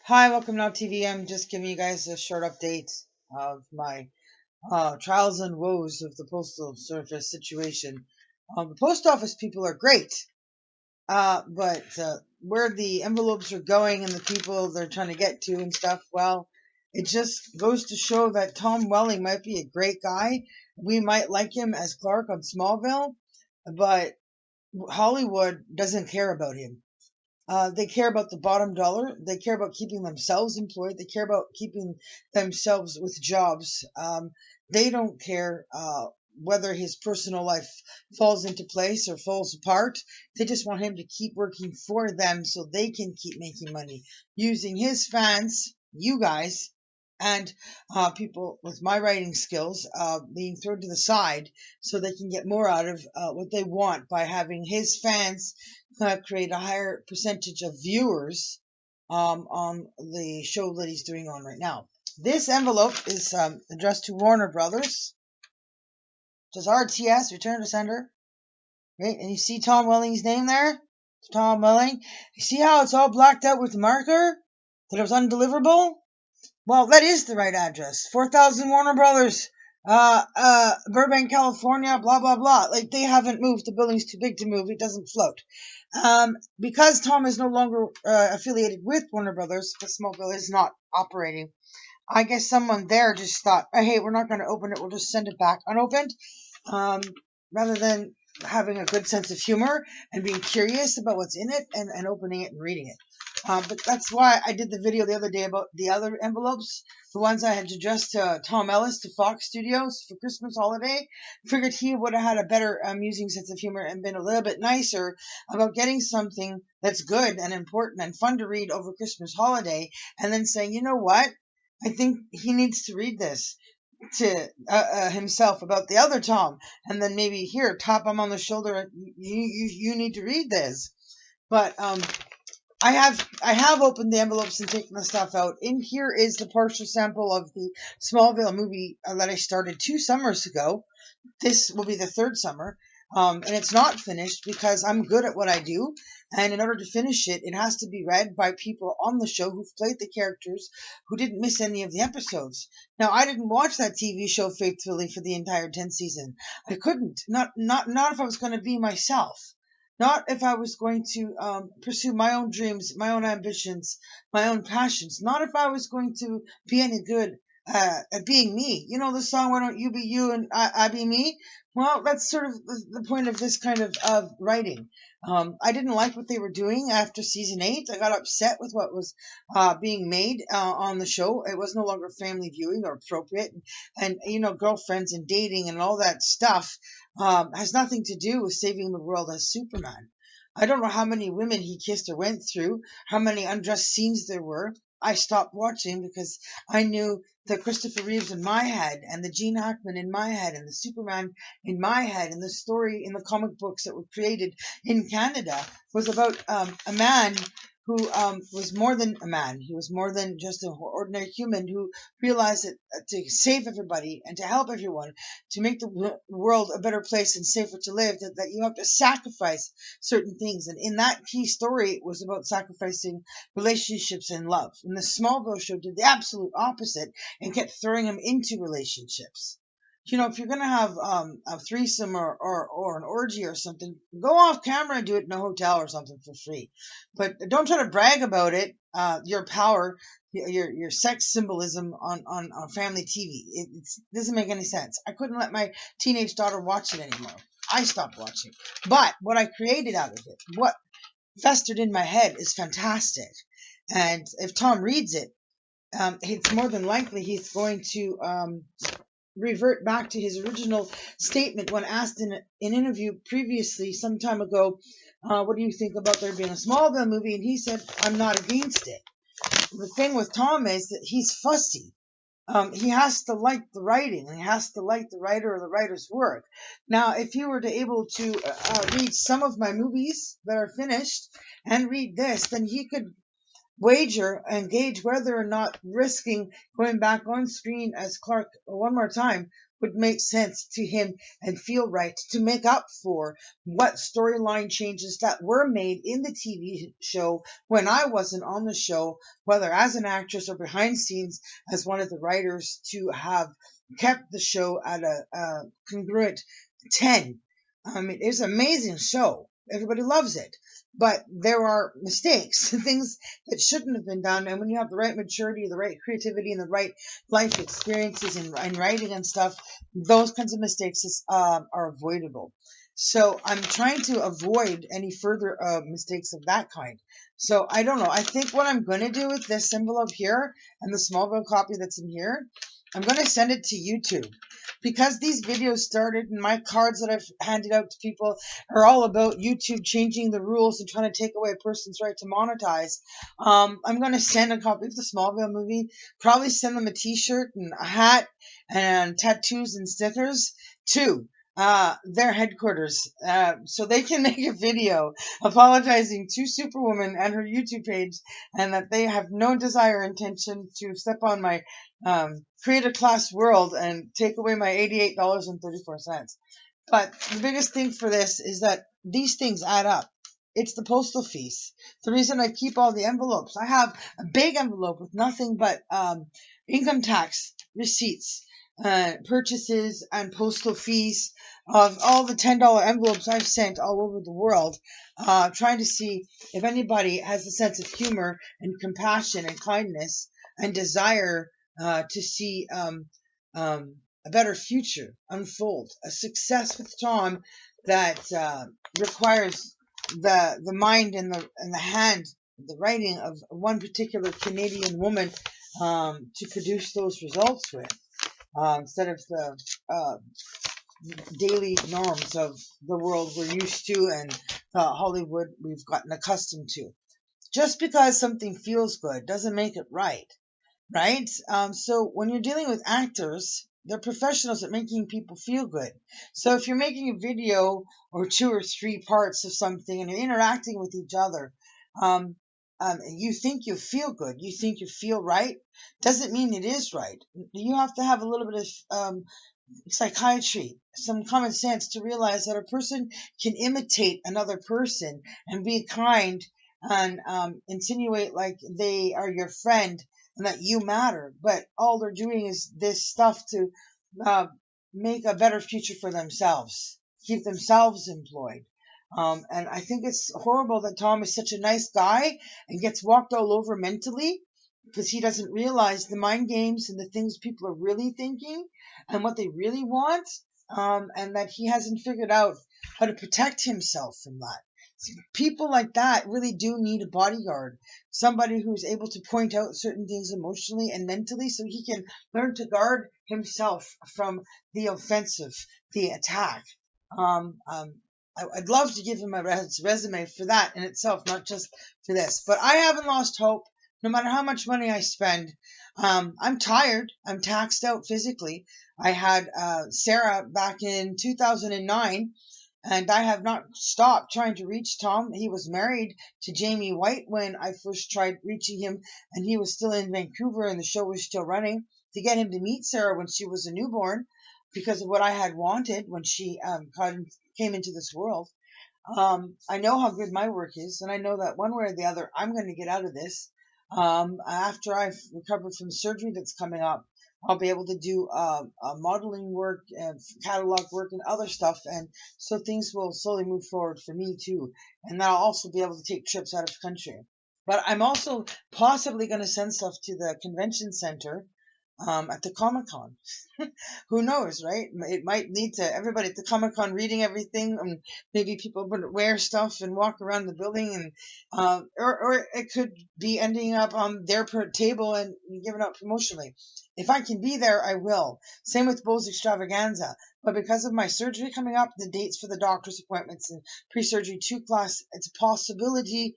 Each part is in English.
Hi, welcome to TV. I'm just giving you guys a short update of my trials and woes of the postal service situation. The post office people are great, but where the envelopes are going and the people they're trying to get to and stuff, well, it just goes to show that Tom Welling might be a great guy. We might like him as Clark on Smallville, but Hollywood doesn't care about him. They care about the bottom dollar. They care about keeping themselves employed. They care about keeping themselves with jobs. They don't care whether his personal life falls into place or falls apart. They just want him to keep working for them so they can keep making money using his fans, you guys, and people with my writing skills being thrown to the side so they can get more out of what they want by having his fans create a higher percentage of viewers on the show that he's doing on right now. This envelope is addressed to Warner Brothers. It says RTS, return to sender. Right? And you see Tom Welling's name there? It's Tom Welling. You see how it's all blacked out with the marker? That it was undeliverable? Well, that is the right address. 4000 Warner Brothers, Burbank, California, blah, blah, blah. Like, they haven't moved. The building's too big to move. It doesn't float. Because Tom is no longer affiliated with Warner Brothers, the Smallville is not operating. I guess someone there just thought, hey, we're not going to open it. We'll just send it back unopened. Rather than having a good sense of humor and being curious about what's in it and opening it and reading it. But that's why I did the video the other day about the other envelopes, the ones I had addressed to Tom Ellis to Fox Studios for Christmas holiday. Figured he would have had a better amusing sense of humor and been a little bit nicer about getting something that's good and important and fun to read over Christmas holiday, and then saying, you know what, I think he needs to read this to himself about the other Tom, and then maybe here tap him on the shoulder. You need to read this, but I have opened the envelopes and taken the stuff out. In here is the partial sample of the Smallville movie that I started 2 summers ago. This will be the 3rd summer. And it's not finished because I'm good at what I do. And in order to finish it, it has to be read by people on the show who've played the characters who didn't miss any of the episodes. Now, I didn't watch that TV show faithfully for the entire 10th season. I couldn't. Not if I was going to be myself. Not if I was going to pursue my own dreams, my own ambitions, my own passions. Not if I was going to be any good at being me. You know the song, "Why Don't You Be You and I Be Me"? Well, that's sort of the point of this kind of writing. I didn't like what they were doing after season 8. I got upset with what was being made on the show. It was no longer family viewing or appropriate. And you know, girlfriends and dating and all that stuff has nothing to do with saving the world as Superman. I don't know how many women he kissed or went through, how many undressed scenes there were. I stopped watching because I knew the Christopher Reeves in my head and the Gene Hackman in my head and the Superman in my head and the story in the comic books that were created in Canada was about a man who was more than a man. He was more than just an ordinary human who realized that to save everybody and to help everyone, to make the world a better place and safer to live, that you have to sacrifice certain things. And in that key story, it was about sacrificing relationships and love. And the Smallville show did the absolute opposite and kept throwing them into relationships. You know, if you're going to have a threesome or an orgy or something, go off camera and do it in a hotel or something for free. But don't try to brag about it, your power, your sex symbolism on family TV. It doesn't make any sense. I couldn't let my teenage daughter watch it anymore. I stopped watching. But what I created out of it, what festered in my head is fantastic. And if Tom reads it, it's more than likely he's going to revert back to his original statement when asked in an interview previously some time ago, what do you think about there being a Smallville movie? And he said, I'm not against it. The thing with Tom is that he's fussy. He has to like the writing, and he has to like the writer or the writer's work. Now, if you were to able to read some of my movies that are finished and read this, then he could wager and gauge whether or not risking going back on screen as Clark one more time would make sense to him and feel right to make up for what storyline changes that were made in the TV show when I wasn't on the show, whether as an actress or behind scenes as one of the writers, to have kept the show at a congruent 10. I mean, it's an amazing show. Everybody loves it. But there are mistakes, things that shouldn't have been done. And when you have the right maturity, the right creativity, and the right life experiences in writing and stuff, those kinds of mistakes are avoidable. So I'm trying to avoid any further mistakes of that kind. So I don't know. I think what I'm going to do with this envelope here and the Smallville copy that's in here, I'm going to send it to YouTube. Because these videos started and my cards that I've handed out to people are all about YouTube changing the rules and trying to take away a person's right to monetize, I'm going to send a copy of the Smallville movie, probably send them a t-shirt and a hat and tattoos and stickers to their headquarters, so they can make a video apologizing to Superwoman and her YouTube page, and that they have no desire or intention to step on my creator class world and take away my $88.34. But the biggest thing for this is that these things add up. It's the postal fees. The reason I keep all the envelopes. I have a big envelope with nothing but income tax receipts, purchases, and postal fees of all the $10 envelopes I've sent all over the world, trying to see if anybody has a sense of humor and compassion and kindness and desire to see a better future unfold, a success with Tom that requires the mind and the hand, the writing of one particular Canadian woman to produce those results with, instead of the daily norms of the world we're used to and Hollywood we've gotten accustomed to. Just because something feels good doesn't make it right. Right? So when you're dealing with actors, they're professionals at making people feel good. So if you're making a video or 2 or 3 parts of something and you're interacting with each other, you think you feel good, you think you feel right, doesn't mean it is right. You have to have a little bit of psychiatry, some common sense to realize that a person can imitate another person and be kind and insinuate like they are your friend and that you matter, but all they're doing is this stuff to make a better future for themselves, keep themselves employed. And I think it's horrible that Tom is such a nice guy and gets walked all over mentally because he doesn't realize the mind games and the things people are really thinking and what they really want, and that he hasn't figured out how to protect himself from that. People like that really do need a bodyguard, somebody who's able to point out certain things emotionally and mentally so he can learn to guard himself from the offensive, the attack. I'd love to give him a resume for that in itself, not just for this. But I haven't lost hope, no matter how much money I spend. I'm tired. I'm taxed out physically. I had Sara back in 2009. And I have not stopped trying to reach Tom. He was married to Jamie White when I first tried reaching him, and he was still in Vancouver and the show was still running, to get him to meet Sara when she was a newborn because of what I had wanted when she came into this world. I know how good my work is, and I know that one way or the other, I'm going to get out of this. After I've recovered from surgery that's coming up, I'll be able to do modeling work and catalog work and other stuff, and so things will slowly move forward for me too. And then I'll also be able to take trips out of the country. But I'm also possibly going to send stuff to the convention center at the Comic-Con. Who knows, right? It might lead to everybody at the Comic-Con reading everything, and maybe people would wear stuff and walk around the building, and or it could be ending up on their table and given out promotionally. If I can be there, I will. Same with Bo's Extravaganza. But because of my surgery coming up, the dates for the doctor's appointments and pre-surgery 2 class, it's a possibility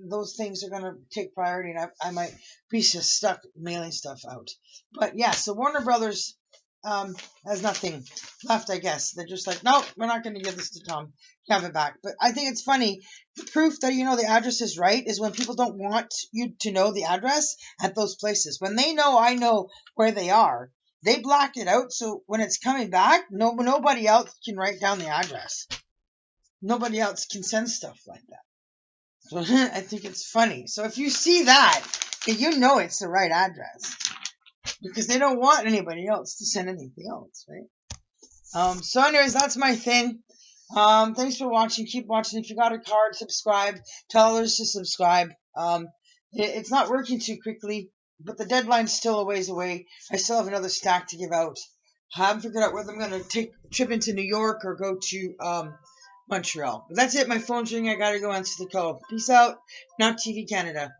those things are going to take priority, and I might be just stuck mailing stuff out. But yeah, so Warner Brothers has nothing left, I guess. They're just like, no, we're not going to give this to Tom. Have it back. But I think it's funny. The proof that you know the address is right is when people don't want you to know the address at those places. When they know I know where they are, They black it out, so when it's coming back, nobody else can write down the address. Nobody else can send stuff like that. So I think it's funny. So if you see that, you know it's the right address, because they don't want anybody else to send anything else, right? So anyways, that's my thing. Thanks for watching. Keep watching. If you got a card, subscribe. Tell others to subscribe. It's not working too quickly, but the deadline's still a ways away. I still have another stack to give out. I haven't figured out whether I'm going to take a trip into New York or go to Montreal. But that's it. My phone's ringing. I got to go answer the call. Peace out. Not TV Canada.